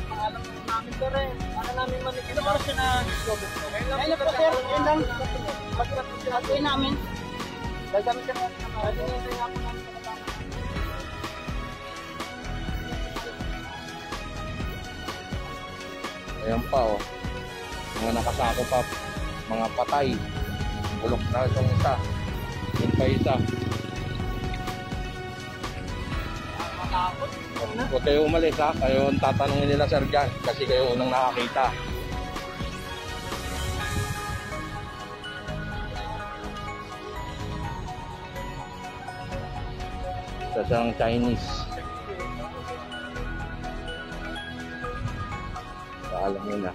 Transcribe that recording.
Paalam namin ko rin. Para namin manikita. Ano siya na discover ko? Ngayon lang po sir. Ngayon lang. Magkakit po sila. Atuin namin. Dahil kami ka na. Dahil nga po namin sa katama. Ayan pa oh. Mga nakasako pa. Mga patay. Bulok na itong isa. Yun pa isa. Huwag kayo umalis ha. Kayo ang tatanungin nila sir dyan. Kasi kayo unang nakakita. Isa siyang Chinese. Alam mo na.